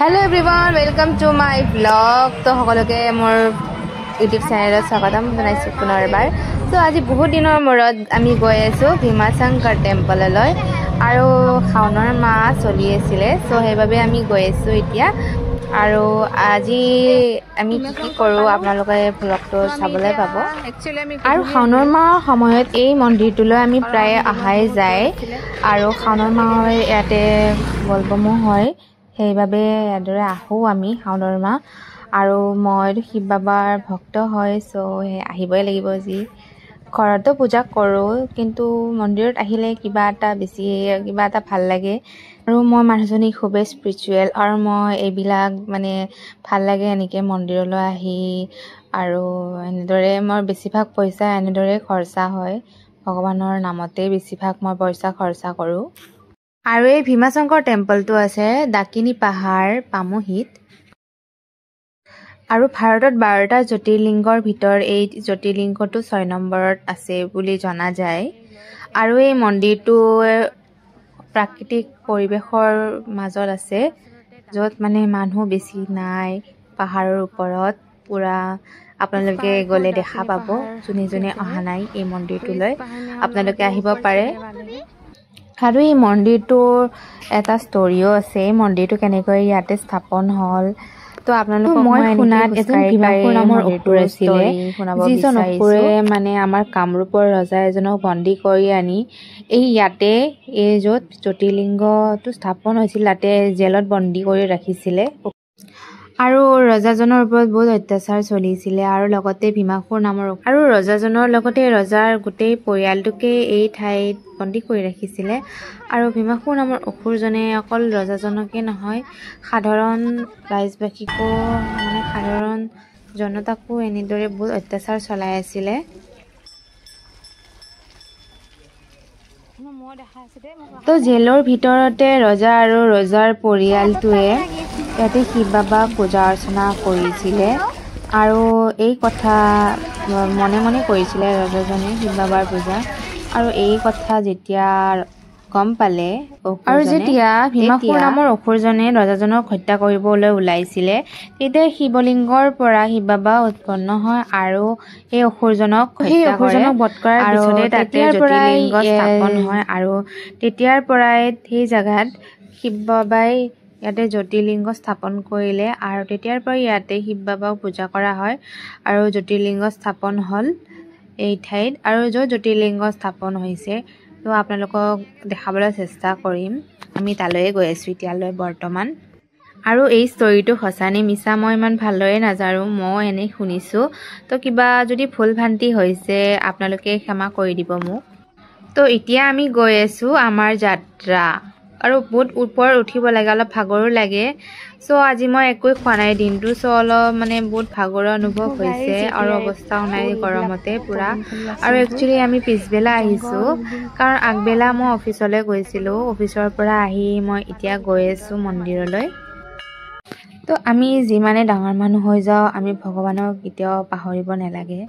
Hello everyone, welcome to my vlog. तो সকলোকে মোৰ YouTube চেনেলত স্বাগতম জনাইছো পুনৰবাৰ। তো আজি বহুত দিনৰ মূৰত আমি গৈ আছো ভীমাশংকৰ টেম্পললৈ আৰু শাওনৰ মাহ চলি আছিল। সো সেইভাবে আমি গৈ আছো এতিয়া আৰু আজি আমি কি কৰো আপোনালোকে ভ্লগটো চাবলৈ পাব। আৰু শাওনৰ মাহৰ সময়ত এই মন্দিৰটোলৈ আমি প্ৰায় আহাই যায় আৰু শাওনৰ মাহৰ ইয়াতে বলবমো হয়। সেইভাবে এদৰে আহো আমি শাওনৰ মাহ আৰু মই শিৱ বাবাৰ ভক্ত হয়। সো আহিবই লাগিব, যি ঘৰতো পূজা কৰোঁ কিন্তু মন্দিৰত আহিলে কিবা এটা ভাল লাগে। আৰু মই মানুহজনী খুবেই স্পিৰিচুৱেল আৰু মই এইবিলাক ভাল লাগে এনেকৈ মন্দিৰলৈ আহি। আৰু এনেদৰে মই বেছিভাগ পইচা এনেদৰে খৰচা হয়, ভগৱানৰ নামতে বেছিভাগ মই পইচা খৰচা কৰোঁ। আৰু এই ভীমাশংকৰ টেম্পলটো আছে ডাকিনী পাহাৰ পামহিত। আৰু ভাৰতত 12টা জ্যোতিৰ্লিংগৰ ভিতৰত এই জ্যোতিৰ্লিংগটো 6 নম্বৰত আছে বুলি জনা যায়। আৰু এই মন্দিৰটো প্ৰাকৃতিক পৰিৱেশৰ মাজত আছে, য'ত মানুহ বেছি নাই। পাহাৰৰ ওপৰত পুৰা আপোনালোকে গ'লে দেখা পাব। যোনে অহা নাই এই মন্দিৰটোলৈ আপোনালোকে আহিব পাৰে। আৰু এই মন্দিৰটোৰ এটা ষ্টৰিও আছে, এই মন্দিৰটো কেনেকৈ ইয়াতে স্থাপন হ'ল। তো আপোনালোকক মই শুনাত এজন ভীমাসুৰ নামৰ অসুৰ আছিলে, যিজন অসুৰে আমাৰ কামৰূপৰ ৰজা এজনক বন্দী কৰি আনি ইয়াতে য'ত জ্যোতিৰ্লিংগটো স্থাপন হৈছিল তাতে জেলত বন্দী কৰি ৰাখিছিলে। আৰু ৰজাজনৰ ওপৰত বহুত অত্যাচাৰ চলিছিলে আৰু লগতে ভীমাসুৰ নামৰ আৰু ৰজাজনৰ লগতে ৰজাৰ গোটেই পৰিয়ালটোকে এই ঠাইত বন্দী কৰি ৰাখিছিলে। আৰু ভীমাসুৰ নামৰ অসুৰজনে অকল ৰজাজনকে নহয়, সাধাৰণ ৰাইজবাসীকো সাধাৰণ জনতাকো এনেদৰে বহুত অত্যাচাৰ চলাই আছিলে। তো জেলৰ ভিতৰতে ৰজা আৰু ৰজাৰ পৰিয়ালটোৱে ইয়াতে শিৱ বাবাক পূজা অৰ্চনা কৰিছিলে আৰু এই কথা মনে মনে কৰিছিলে ৰজাজনে শিৱ বাবাৰ পূজা। আৰু এই কথা যেতিয়া গম পালে আৰু যেতিয়া ভীমাসুৰ নামৰ অসুৰজনে ৰজাজনক হত্যা কৰিবলৈ ওলাইছিলে, তেতিয়া শিৱলিংগৰ পৰা শিৱ বাবা উৎপন্ন হয় আৰু এই অসুৰজনক বধ কৰাৰ পিছতে তাতে জ্যোতিৰ্লিংগ স্থাপন হয়। আৰু তেতিয়াৰ পৰাই সেই জাগাত শিৱ বাবাই ইয়াতে জ্যোতিৰ্লিংগ স্থাপন কৰিলে আৰু তেতিয়াৰ পৰাই ইয়াতে শিৱ বাবাক পূজা কৰা হয় আৰু জ্যোতিৰ্লিংগ স্থাপন হ'ল এই ঠাইত। আৰু য'ত জ্যোতিৰ্লিংগ স্থাপন হৈছে তো আপোনালোকক দেখাবলৈ চেষ্টা কৰিম। আমি তালৈয়ে গৈ আছোঁ এতিয়ালৈ বৰ্তমান। আৰু এই ষ্টৰিটো সঁচা নে মিছা মই ইমান ভালদৰে নাজানো, মই এনেই শুনিছোঁ। তো কিবা যদি ভুল ভ্ৰান্তি হৈছে আপোনালোকে ক্ষমা কৰি দিব মোক। তো এতিয়া আমি গৈ আছোঁ আমাৰ যাত্ৰা আৰু বহুত ওপৰত উঠিব লাগে, অলপ ভাগৰো লাগে। চ' আজি মই একোৱে খোৱা নাই দিনটো, চ' অলপ বহুত ভাগৰুৱা অনুভৱ হৈছে আৰু অৱস্থাও নাই গৰমতে পূৰা। আৰু একচুৱেলি আমি পিছবেলা আহিছোঁ কাৰণ আগবেলা মই অফিচলৈ গৈছিলোঁ, অফিচৰ পৰা আহি মই এতিয়া গৈ আছোঁ মন্দিৰলৈ। তো আমি যিমানে ডাঙৰ মানুহ হৈ যাওঁ আমি ভগৱানক কেতিয়াও পাহৰিব নালাগে,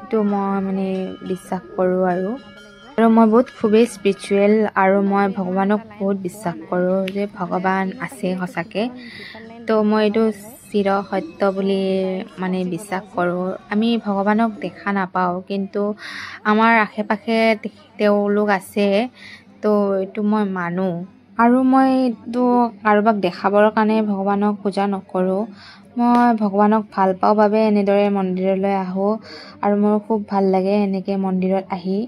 এইটো মই বিশ্বাস কৰোঁ। আৰু মই খুবেই স্পিৰিচুৱেল আৰু মই ভগৱানক বহুত বিশ্বাস কৰোঁ যে ভগৱান আছে সঁচাকৈ। তো মই এইটো চিৰ সত্য বুলি বিশ্বাস কৰোঁ। আমি ভগৱানক দেখা নাপাওঁ কিন্তু আমাৰ আশে পাশে তেওঁলোক আছে, তো এইটো মই মানো। আৰু মই এইটো কাৰোবাক দেখাবৰ কাৰণে ভগৱানক পূজা নকৰোঁ, মই ভগৱানক ভাল পাওঁ বাবে এনেদৰে মন্দিৰলৈ আহোঁ আৰু মোৰ খুব ভাল লাগে এনেকৈ মন্দিৰত আহি।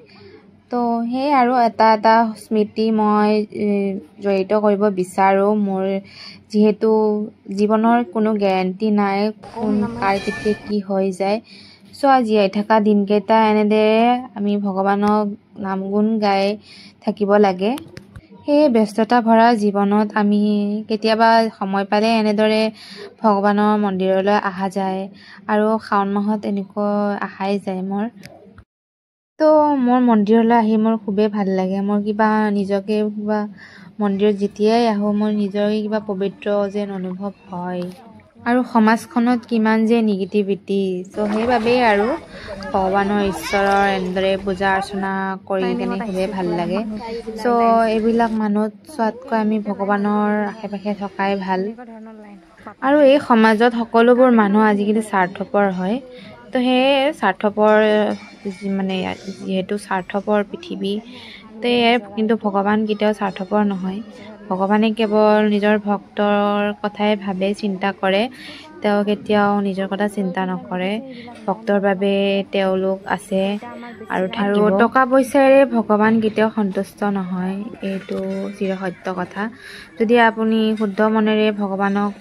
তো সেই আৰু এটা স্মৃতি মই জড়িত কৰিব বিচাৰোঁ মোৰ, যিহেতু জীৱনৰ কোনো গেৰেণ্টি নাই কোন কাৰ কেতিয়া কি হৈ যায়। চ' জীয়াই থকা দিনকেইটা এনেদৰে আমি ভগৱানক নাম গুণ গাই থাকিব লাগে। সেই ব্যস্ততা ভৰা জীৱনত আমি কেতিয়াবা সময় পালে এনেদৰে ভগৱানৰ মন্দিৰলৈ অহা যায় আৰু শাওণ মাহত এনেকৈ অহাই যায় মোৰ। তো মোৰ মন্দিৰলৈ আহি মোৰ খুবেই ভাল লাগে, মোৰ নিজকে মন্দিৰত যেতিয়াই আহোঁ মোৰ নিজকে কিবা পবিত্ৰ যেন অনুভৱ হয়। আৰু সমাজখনত কিমান যে নিগেটিভিটি, চ' সেইবাবেই আৰু ভগৱানৰ ঈশ্বৰৰ এনেদৰে পূজা অৰ্চনা কৰি কেনে খুবেই ভাল লাগে। চ' এইবিলাক মানুহত চোৱাতকৈ আমি ভগৱানৰ আশে পাশে থকাই ভাল। আৰু এই সমাজত সকলোবোৰ মানুহ আজিকালি স্বাৰ্থপৰ হয় তো সেয়ে স্বাৰ্থপৰ মানে যিহেতু স্বাৰ্থপৰ পৃথিৱী তে কিন্তু ভগৱান কেতিয়াও স্বাৰ্থপৰ নহয় ভগৱানে কেৱল নিজৰ ভক্তৰ কথাই ভাবে চিন্তা কৰে তেওঁ কেতিয়াও নিজৰ কথা চিন্তা নকৰে ভক্তৰ বাবে তেওঁলোক আছে আৰু টকা পইচাৰে ভগৱান কেতিয়াও সন্তুষ্ট নহয় এইটো চিৰসত্য কথা যদি আপুনি শুদ্ধ মনেৰে ভগৱানক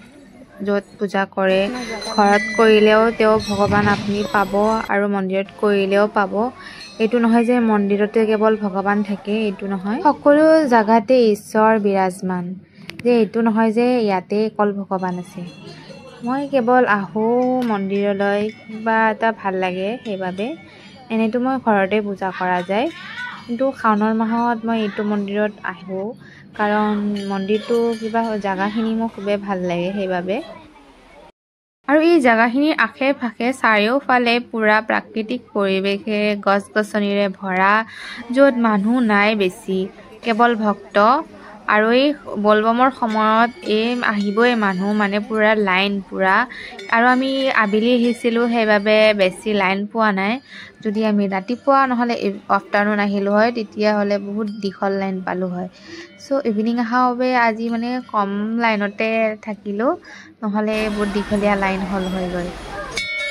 য'ত পূজা কৰে ঘৰত কৰিলেও তেওঁ ভগৱান আপুনি পাব আৰু মন্দিৰত কৰিলেও পাব এইটো নহয় যে মন্দিৰতে কেৱল ভগৱান থাকে এইটো নহয় সকলো জাগাতে ঈশ্বৰ বিৰাজমান যে এইটো নহয় যে ইয়াতে অকল ভগৱান আছে মই কেৱল আহোঁ মন্দিৰলৈ কিবা এটা ভাল লাগে সেইবাবে এনেতো মই ঘৰতে পূজা কৰা যায় কিন্তু শাওণৰ মাহত মই এইটো মন্দিৰত আহোঁ কাৰণ মন্দিৰটো কিবা জাগাখিনি মোৰ খুবেই ভাল লাগে সেইবাবে আৰু এই জাগাখিনিৰ আশে পাশে চাৰিওফালে পুৰা প্ৰাকৃতিক পৰিৱেশে গছ-গছনিৰে ভৰা য'ত মানুহ নাই বেছি কেৱল ভক্ত আৰু এই বলবমৰ সময়ত আহিবই মানুহ মানে পুৰা লাইন পুৰা আৰু আমি আবেলি আহিছিলোঁ সেইবাবে বেছি লাইন পোৱা নাই যদি আমি ৰাতিপুৱা নহ'লে আফটাৰনুন আহিলোঁ হয় তেতিয়াহ'লে বহুত দীঘল লাইন পালোঁ হয় সো ইভিনিং অহাৰ বাবে আজি মানে কম লাইনতে থাকিলোঁ নহ'লে বহুত দীঘলীয়া লাইন হ'ল হৈ গ'ল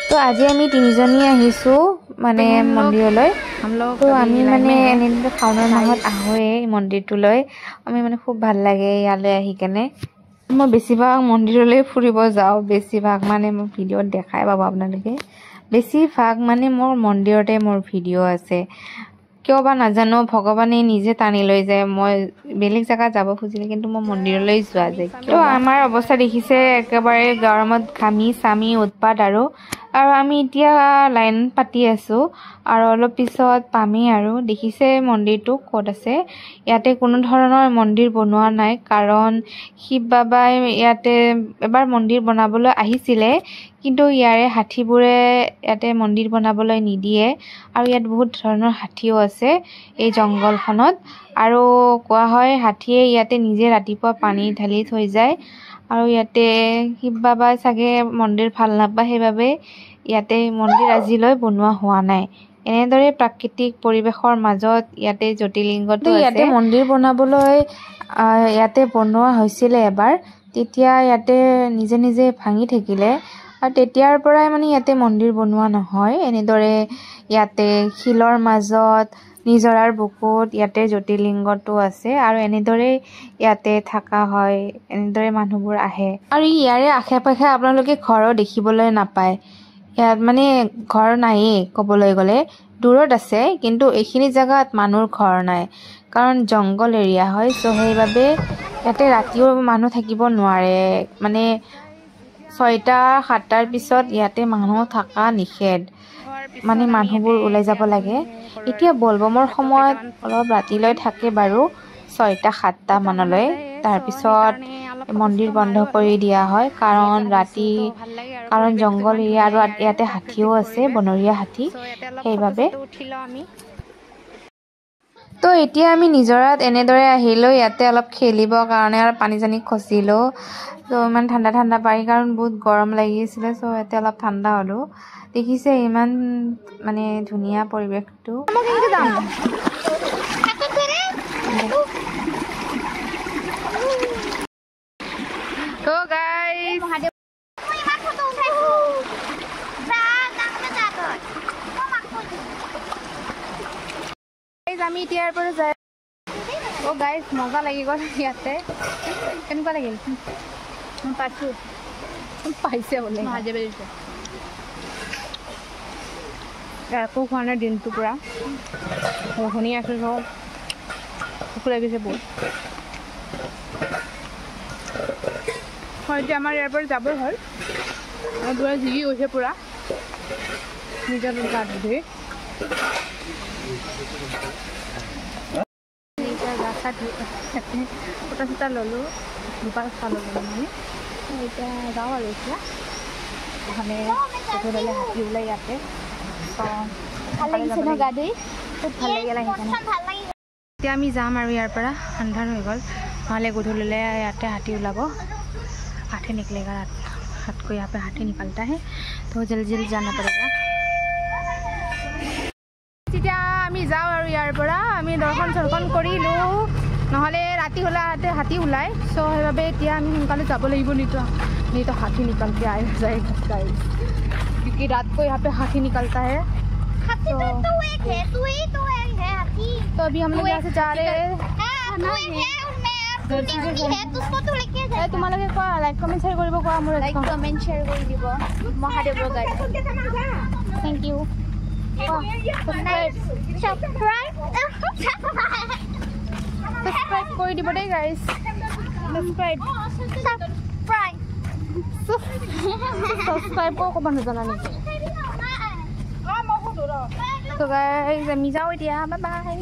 তো আজি আমি তিনিজনী আহিছোঁ মানে মন্দিৰলৈ তো আমি মানে এনেদৰে শাওণৰ মাহত আহোঁৱেই মন্দিৰটোলৈ আমি মানে খুব ভাল লাগে ইয়ালৈ আহি কেনে মই বেছিভাগ মন্দিৰলৈ ফুৰিব যাওঁ বেছিভাগ মানে মোৰ ভিডিঅ'ত দেখাই পাব আপোনালোকে বেছিভাগ মানে মোৰ মন্দিৰতে মোৰ ভিডিঅ' আছে কিয় বা নাজানো ভগৱানে নিজে টানি লৈ যায় মই বেলেগ জেগাত যাব খুজিলে কিন্তু মই মন্দিৰলৈ যোৱা যায় তো আমাৰ অৱস্থা দেখিছে একেবাৰে গৰমত ঘামি চামি উৎপাত আৰু আমি এতিয়া লাইন পাতি আছোঁ আৰু অলপ পিছত পামেই আৰু দেখিছে মন্দিৰটো ক'ত আছে ইয়াতে কোনো ধৰণৰ মন্দিৰ বনোৱা নাই কাৰণ শিৱ বাবাই ইয়াতে এবাৰ মন্দিৰ বনাবলৈ আহিছিলে কিন্তু ইয়াৰে হাতীবোৰে ইয়াতে মন্দিৰ বনাবলৈ নিদিয়ে আৰু ইয়াত বহুত ধৰণৰ হাতীও আছে এই জংগলখনত আৰু কোৱা হয় হাতীয়ে ইয়াতে নিজে ৰাতিপুৱা পানী ঢালি থৈ যায় আৰু ইয়াতে শিৱ বাবাই চাগে মন্দিৰ ভাল নাপায় সেইবাবে ইয়াতে মন্দিৰ আজিলৈ বনোৱা হোৱা নাই এনেদৰে প্ৰাকৃতিক পৰিৱেশৰ মাজত ইয়াতে জ্যোতিৰ্লিংগটো আছে ইয়াতে মন্দিৰ বনাবলৈ ইয়াতে বনোৱা হৈছিলে এবাৰ তেতিয়া ইয়াতে নিজে নিজে ভাঙি থাকিলে আৰু তেতিয়াৰ পৰাই মানে ইয়াতে মন্দিৰ বনোৱা নহয় এনেদৰে ইয়াতে শিলৰ মাজত নিজৰাৰ বুকুত ইয়াতে জ্যোতিৰ্লিংগটো আছে আৰু এনেদৰে ইয়াতে থকা হয় এনেদৰে মানুহবোৰ আহে আৰু ইয়াৰে আশে পাশে আপোনালোকে ঘৰো দেখিবলৈ নাপায় ইয়াত মানে ঘৰ নায়েই ক'বলৈ গ'লে দূৰত আছে কিন্তু এইখিনি জেগাত মানুহৰ ঘৰ নাই কাৰণ জংগল এৰিয়া হয় চ' সেইবাবে ইয়াতে ৰাতিও মানুহ থাকিব নোৱাৰে মানে 6টা-7টাৰ পিছত ইয়াতে মানুহ থকা নিষেধ মানে মানুহবোৰ ওলাই যাব লাগে এতিয়া বলবমৰ সময়ত অলপ ৰাতিলৈ থাকে বাৰু 6টা-7টা মানলৈ তাৰপিছত মন্দিৰ বন্ধ কৰি দিয়া হয় কাৰণ জংগল এৰিয়া আৰু ইয়াতে হাতীও আছে বনৰীয়া হাতী সেইবাবে তো এতিয়া আমি নিজৰাত এনেদৰে আহিলোঁ ইয়াতে অলপ খেলিবৰ কাৰণে আৰু পানী চানী খচিলোঁ তো ইমান ঠাণ্ডা পাৰি কাৰণ বহুত গৰম লাগিছিলে চ' ইয়াতে অলপ ঠাণ্ডা হ'লোঁ দেখিছে ইমান মানে ধুনীয়া পৰিৱেশটো তো গাইস আমি এতিয়াৰ পৰা যাই গাইস মজা লাগি গ'ল ইয়াতে কেনেকুৱা লাগিল পাইছে বোলে একো খোৱা নাই দিনটো পুৰা শুনি আছোঁ চব ভোক লাগিছে বহুত হয় এতিয়া আমাৰ ইয়াৰ পৰা যাবই হ'ল পুৰা জিগি গৈছে পুৰা নিজৰ গা ধুই ফটা চটা ল'লোঁ দুপাৰ ল'লোঁ মানে এতিয়া যাওঁ আৰু এতিয়া মানে গধূলি হাতী ওলাই ইয়াতে ভাল লাগিছে ন গা ধুই খুব ভাল লাগিলে সেইকাৰণে এতিয়া আমি যাম আৰু ইয়াৰ পৰা আন্ধাৰ হৈ গ'ল নহ'লে গধূলিলৈ ইয়াতে হাতী ওলাব আঠে নিকলেগা ৰাত हाथ को यहाँ पे हाथी निकलता है तो जल्दी जल्दी जाना पड़ेगा তেতিয়া আমি যাওঁ আৰু ইয়াৰ পৰা আমি দৰ্শন চৰ্শন কৰিলোঁ নহ'লে ৰাতি হ'লে হাতী ওলায় চ' সেইবাবে এতিয়া আমি সোনকালে যাব লাগিব नहीं तो हाथी निकल के आया जाएगा गाइस क्योंकि रात को यहाँ पे हाथी निकलता है हाथी तो एक है तू ही तो एक है हाथी तो अभी हम लोग यहाँ से जा रहे हैं তোমালোকে কোৱা লাইক কমেণ্ট শ্বেয়াৰ কৰিব কোৱা মোৰ লাইক কমেণ্ট শ্বেয়াৰ কৰি দিব মহাদেৱৰ গাড়ী থেংক ইউ সাবস্ক্ৰাইব কৰি দিব দেই গাইজ সাবস্ক্ৰাইব ক'ব নাজানা নেকি তো গাইজ আমি যাওঁ এতিয়া বাই বাই